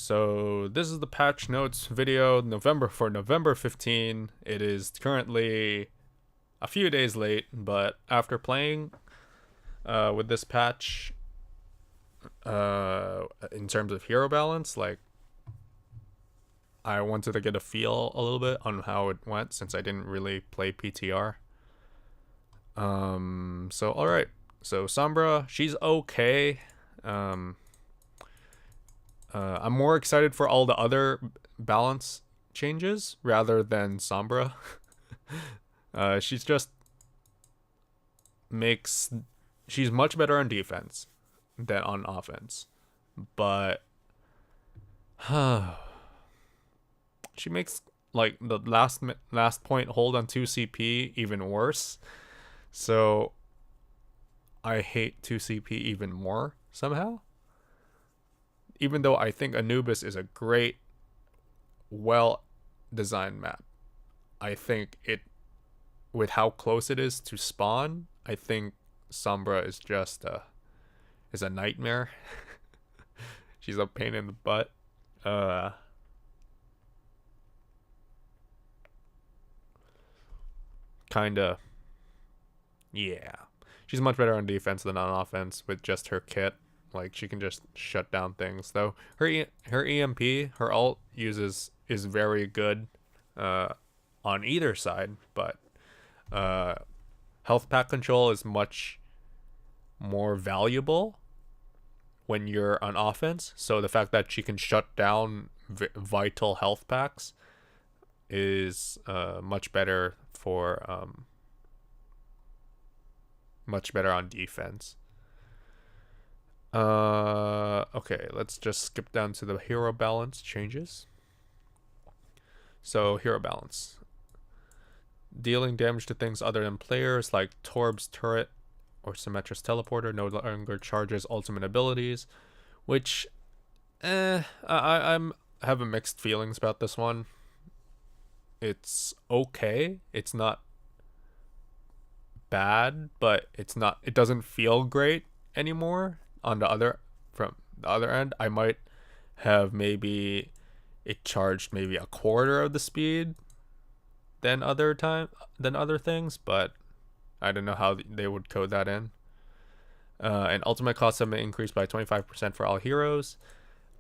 So this is the patch notes video for November 15. It is currently a few days late, but after playing with this patch, in terms of hero balance, like I wanted to get a feel a little bit on how it went since I didn't really play PTR. So all right. So Sombra, she's okay. Um, I'm more excited for all the other balance changes rather than Sombra. She's just makes she's much better on defense than on offense, but she makes like the last point hold on 2 CP even worse. So I hate 2 CP even more somehow. Even though I think Anubis is a great, well designed map, I think with how close it is to spawn, I think Sombra is just is a nightmare. She's a pain in the butt. Kinda, yeah. She's much better on defense than on offense with just her kit. Like she can just shut down things. Though her EMP, her ult is very good on either side, but health pack control is much more valuable when you're on offense. So the fact that she can shut down vital health packs is much better much better on defense. Okay, let's just skip down to the hero balance changes. So hero balance. Dealing damage to things other than players like Torb's turret or Symmetra's teleporter no longer charges ultimate abilities, which I'm having mixed feelings about this one. It's okay. It's not bad, but it doesn't feel great anymore. From the other end, I might have maybe it charged maybe a quarter of the speed than other things, but I don't know how they would code that in. And ultimate cost have been increased by 25% for all heroes.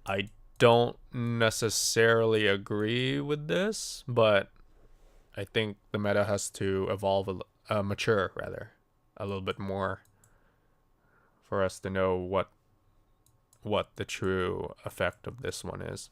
I don't necessarily agree with this, but I think the meta has to mature rather a little bit more for us to know what the true effect of this one is.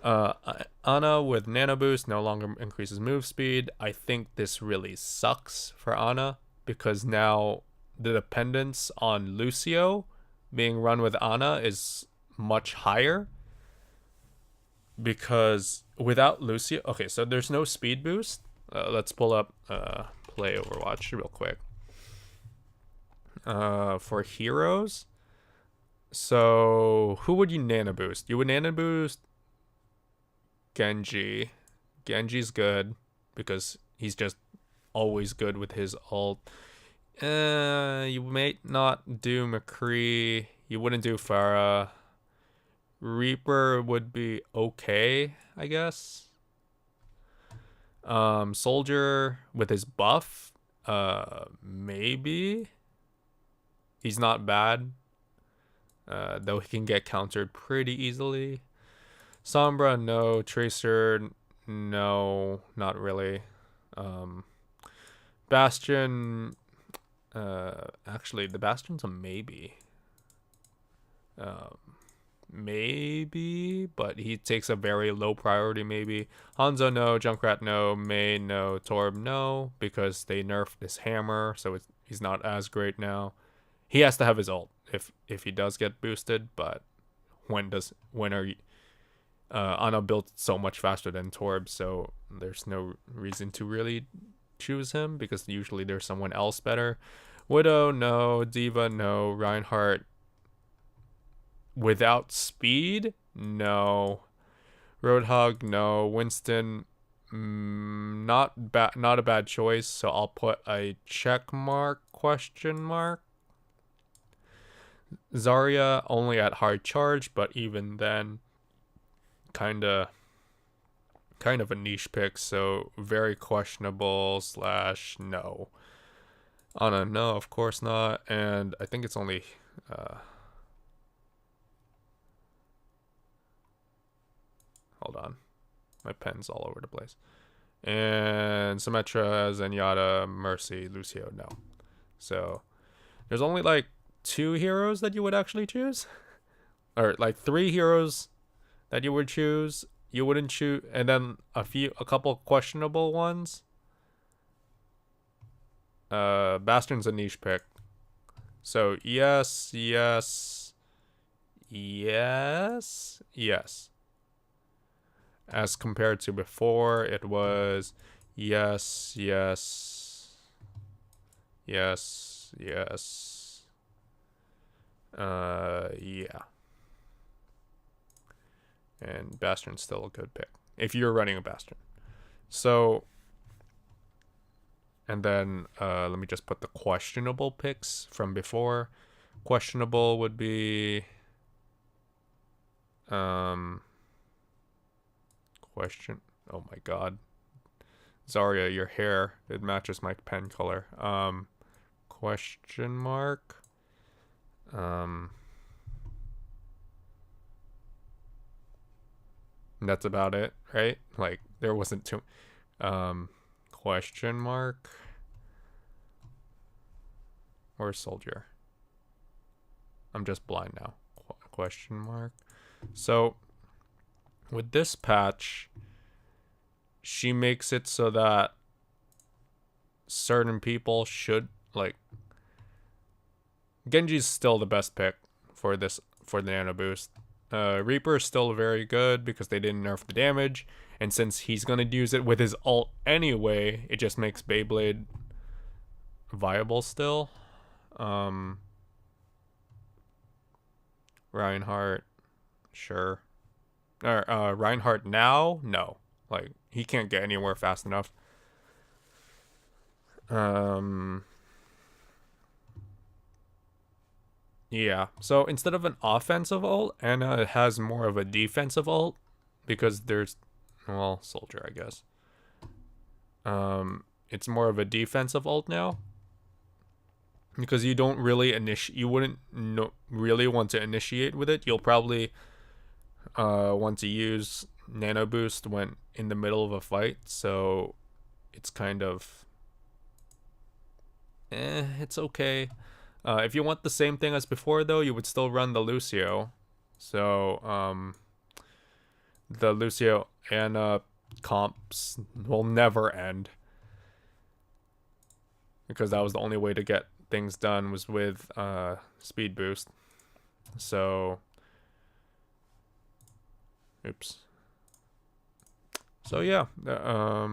Ana with Nano Boost no longer increases move speed. I think this really sucks for Ana because now the dependence on Lucio being run with Ana is much higher. Because without Lucio, okay, so there's no speed boost. Let's pull up play Overwatch real quick. For heroes, so who would you nano boost? You would nano boost Genji. Genji's good because he's just always good with his ult. You might not do McCree. You wouldn't do Pharah. Reaper would be okay, I guess. Soldier with his buff, maybe. He's not bad, though he can get countered pretty easily. Sombra, no. Tracer, no, not really. Bastion, actually, the Bastion's a maybe. Maybe, but he takes a very low priority maybe. Hanzo, no. Junkrat, no. Mei, no. Torb, no, because they nerfed this hammer, so he's not as great now. He has to have his ult if he does get boosted, but when are you Ana built so much faster than Torb, so there's no reason to really choose him because usually there's someone else better. Widow, no. Diva, no. Reinhardt without speed, no. Roadhog, no. Winston, not a bad choice, so I'll put a check mark, question mark. Zarya only at hard charge, but even then kind of a niche pick, so very questionable / no. Ana, no, of course not. And I think it's only hold on, my pen's all over the place. And Symmetra, Zenyatta, Mercy, Lucio, no. So there's only like 2 heroes that you would actually choose, or like 3 heroes that you would choose. You wouldn't choose, and then a couple questionable ones. Bastion's a niche pick, so yes. As compared to before, it was yes. Yeah. And Bastion's still a good pick if you're running a Bastion. So, and then let me just put the questionable picks from before. Questionable would be question. Oh my god, Zarya, your hair, it matches my pen color. Question mark. That's about it, right? Like there wasn't too question mark or soldier. I'm just blind now. Question mark. So with this patch, she makes it so that certain people should, like, Genji's still the best pick for the nano boost. Reaper is still very good because they didn't nerf the damage, and since he's gonna use it with his ult anyway, it just makes Beyblade viable still. Reinhardt, sure. Reinhardt now? No. Like, he can't get anywhere fast enough. Yeah. So instead of an offensive ult, Ana has more of a defensive ult because there's, well, soldier, I guess. It's more of a defensive ult now because you don't really you wouldn't really want to initiate with it. You'll probably want to use nano boost when in the middle of a fight, so it's kind of it's okay. If you want the same thing as before, though, you would still run the Lucio. So the Lucio and comps will never end because that was the only way to get things done was with speed boost. So oops. So yeah, I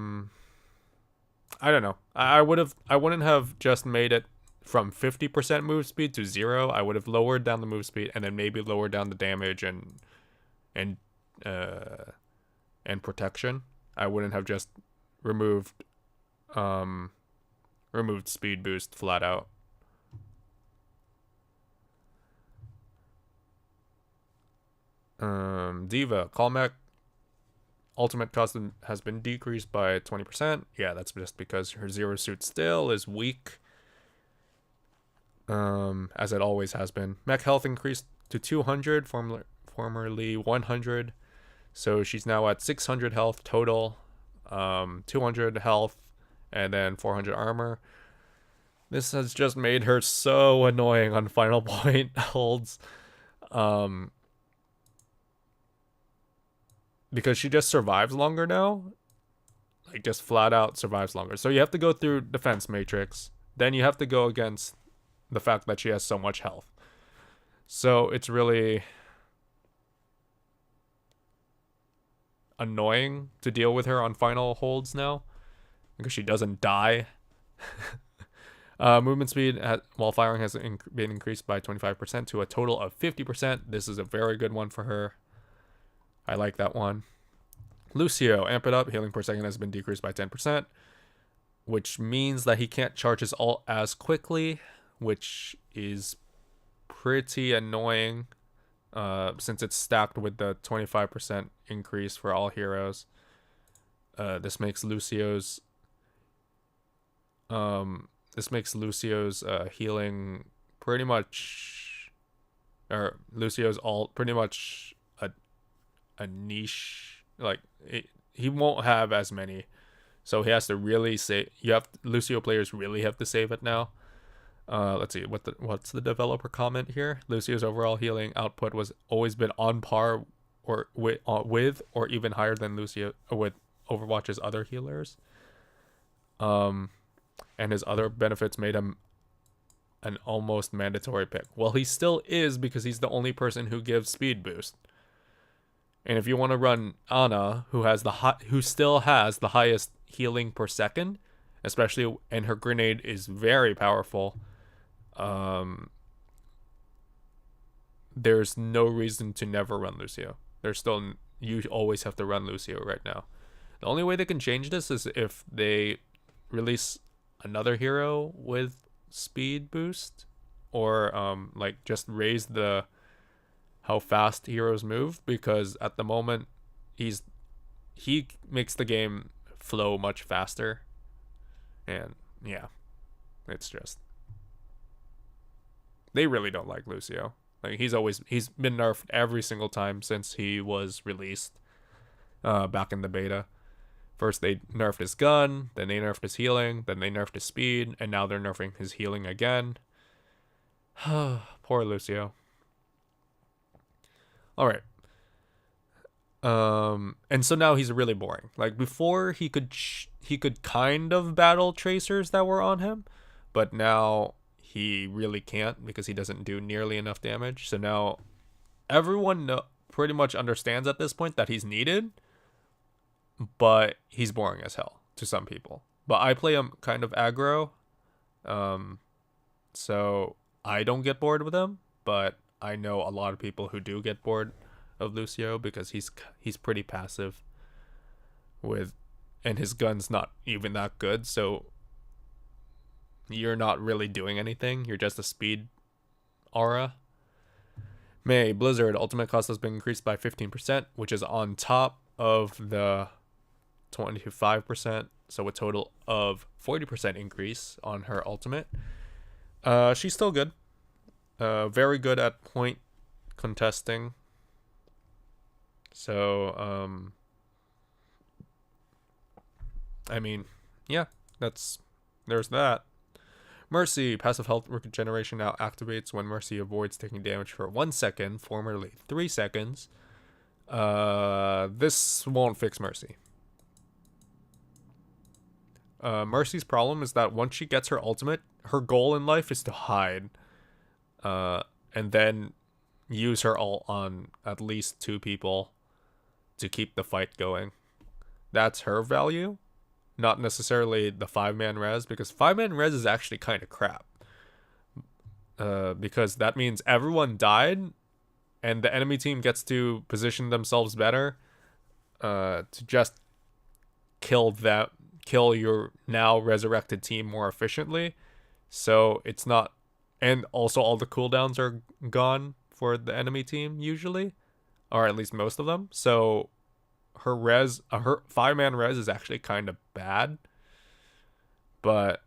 don't know. I wouldn't have just made it from 50% move speed to 0. I would have lowered down the move speed and then maybe lowered down the damage and protection. I wouldn't have just removed speed boost flat out. Diva, Callmech ultimate cost has been decreased by 20%. Yeah, that's just because her zero suit still is weak. As it always has been. Mech health increased to 200, formerly 100. So she's now at 600 health total, 200 health, and then 400 armor. This has just made her so annoying on final point holds. Because she just survives longer now. Like, just flat out survives longer. So you have to go through defense matrix. Then you have to go against the fact that she has so much health. So it's really annoying to deal with her on final holds now because she doesn't die. Movement speed while firing has been increased by 25% to a total of 50%. This is a very good one for her. I like that one. Lucio, amp it up. Healing per second has been decreased by 10%, which means that he can't charge his ult as quickly, which is pretty annoying since it's stacked with the 25% increase for all heroes. This makes Lucio's healing pretty much, or Lucio's ult pretty much a niche. Like he won't have as many, so he has to really save. Lucio players really have to save it now. Let's see what's the developer comment here. Lucio's overall healing output was always been on par or with or even higher than Lucio with Overwatch's other healers. And his other benefits made him an almost mandatory pick. Well, he still is because he's the only person who gives speed boost. And if you want to run Ana, who still has the highest healing per second, especially, and her grenade is very powerful, there's no reason to never run Lucio. You always have to run Lucio right now. The only way they can change this is if they release another hero with speed boost, or like just raise how fast heroes move, because at the moment he makes the game flow much faster, and yeah, it's just they really don't like Lucio. Like he's been nerfed every single time since he was released back in the beta. First they nerfed his gun, then they nerfed his healing, then they nerfed his speed, and now they're nerfing his healing again. Poor Lucio. Alright. And so now he's really boring. Like before he could kind of battle tracers that were on him, but now he really can't because he doesn't do nearly enough damage. So now everyone pretty much understands at this point that he's needed, but he's boring as hell to some people. But I play him kind of aggro, so I don't get bored with him, but I know a lot of people who do get bored of Lucio because he's pretty passive and his gun's not even that good, so you're not really doing anything. You're just a speed aura. May Blizzard ultimate cost has been increased by 15%, which is on top of the 25%, so a total of 40% increase on her ultimate. She's still good. Very good at point contesting. So, I mean, yeah, there's that. Mercy, passive health regeneration now activates when Mercy avoids taking damage for 1 second, formerly 3 seconds. This won't fix Mercy. Mercy's problem is that once she gets her ultimate, her goal in life is to hide, and then use her ult on at least 2 people to keep the fight going. That's her value, not necessarily the 5-man res, because 5-man res is actually kind of crap. Because that means everyone died, and the enemy team gets to position themselves better to just kill your now resurrected team more efficiently. So it's not, and also all the cooldowns are gone for the enemy team usually, or at least most of them. So her 5-man res is actually kind of bad, but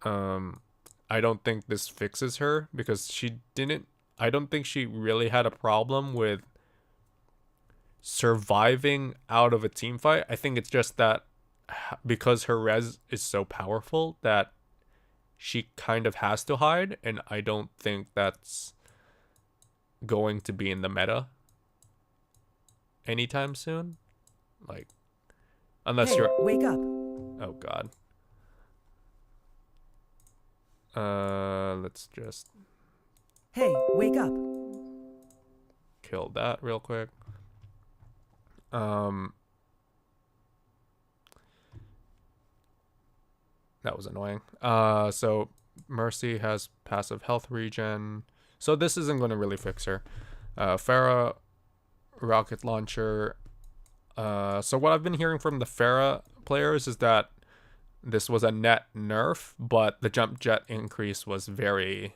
I don't think this fixes her, because I don't think she really had a problem with surviving out of a team fight. I think it's just that because her res is so powerful that she kind of has to hide, and I don't think that's going to be in the meta anytime soon. Like, unless you're... Wake up. Oh god. Let's just... Hey, wake up. Kill that real quick. That was annoying. So Mercy has passive health regen. So this isn't going to really fix her. Pharah, rocket launcher. So what I've been hearing from the Pharah players is that this was a net nerf, but the jump jet increase was very...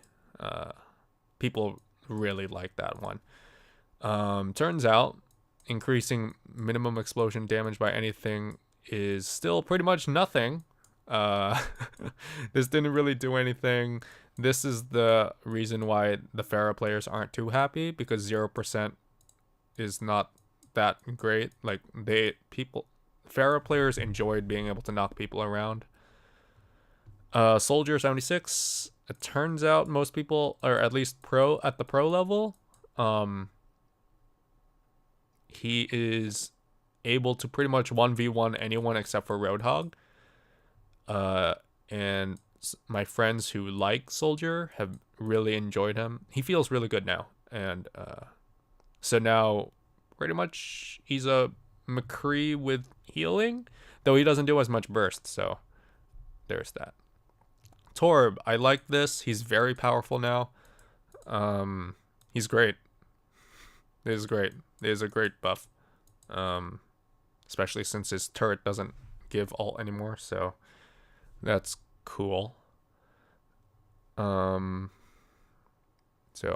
people really like that one. Turns out increasing minimum explosion damage by anything is still pretty much nothing. Uh, this didn't really do anything. This is the reason why the Pharah players aren't too happy, because 0% is not that great. Like Pharah players enjoyed being able to knock people around. Soldier 76. It turns out most people, or at least at the pro level, he is able to pretty much 1v1 anyone except for Roadhog. And my friends who like Soldier have really enjoyed him. He feels really good now. And so now pretty much he's a McCree with healing, though he doesn't do as much burst, so there's that. Torb, I like this. He's very powerful now. He's great. This is great. It is a great buff. Especially since his turret doesn't give ult anymore, so that's cool. So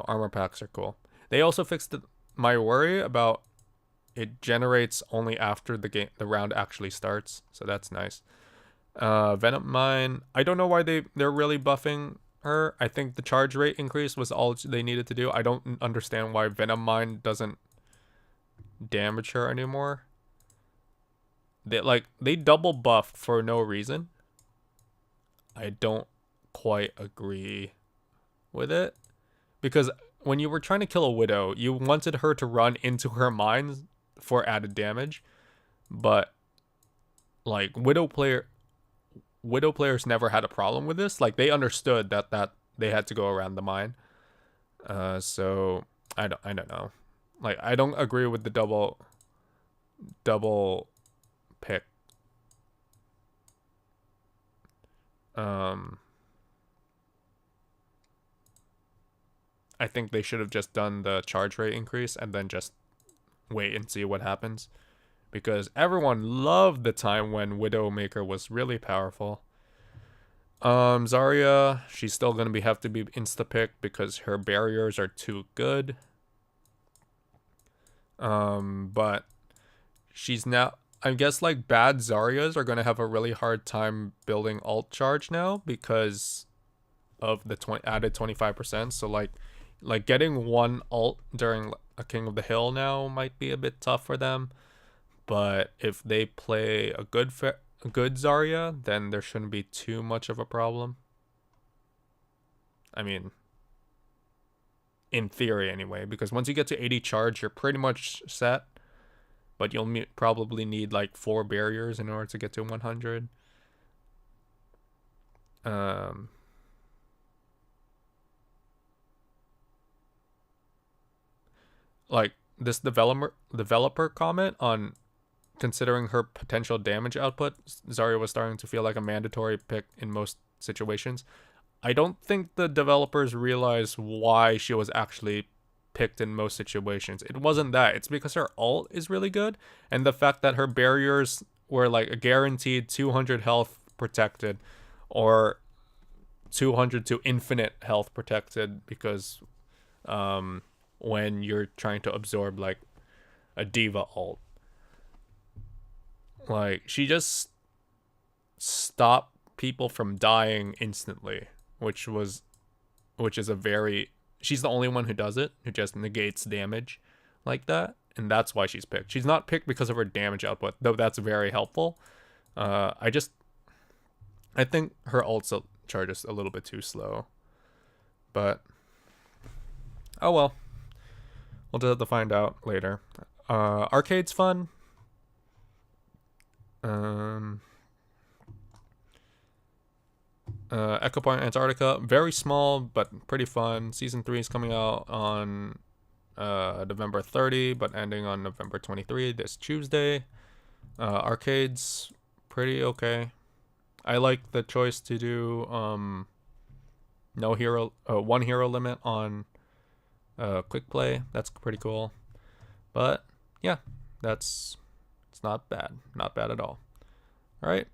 armor packs are cool. They also fixed my worry about it generates only after the round actually starts, so that's nice. Venom Mine, I don't know why they're really buffing her. I think the charge rate increase was all they needed to do. I don't understand why Venom Mine doesn't damage her anymore. They double buffed for no reason. I don't quite agree with it, because when you were trying to kill a Widow, you wanted her to run into her mines for added damage, but like Widow players never had a problem with this. Like, they understood that they had to go around the mine. So I don't know. Like, I don't agree with the double pick. I think they should have just done the charge rate increase and then just wait and see what happens, because everyone loved the time when Widowmaker was really powerful. Zarya, she's still gonna have to be insta pick because her barriers are too good. But she's now, I guess, like, bad Zaryas are gonna have a really hard time building ult charge now because of the added 25%. So like getting one ult during a King of the Hill now might be a bit tough for them. But if they play a good Zarya, then there shouldn't be too much of a problem. I mean, in theory anyway, because once you get to 80 charge, you're pretty much set. But you'll probably need like 4 barriers in order to get to 100. Like, this developer comment on considering her potential damage output, Zarya was starting to feel like a mandatory pick in most situations. I don't think the developers realized why she was actually picked in most situations. It wasn't that. It's because her ult is really good, and the fact that her barriers were like a guaranteed 200 health protected, or 200 to infinite health protected, because when you're trying to absorb like a diva ult, like, she just stopped people from dying instantly, which is a very, she's the only one who does it, who just negates damage like that, and that's why she's picked. She's not picked because of her damage output, though that's very helpful. I think her ult charge is a little bit too slow, but oh well. We'll just have to find out later. Arcade's fun. Echo Point Antarctica, very small but pretty fun. Season 3 is coming out on November 30, but ending on November 23, this Tuesday. Arcade's pretty okay. I like the choice to do one hero limit on quick play. That's pretty cool. But yeah, it's not bad at all. All right.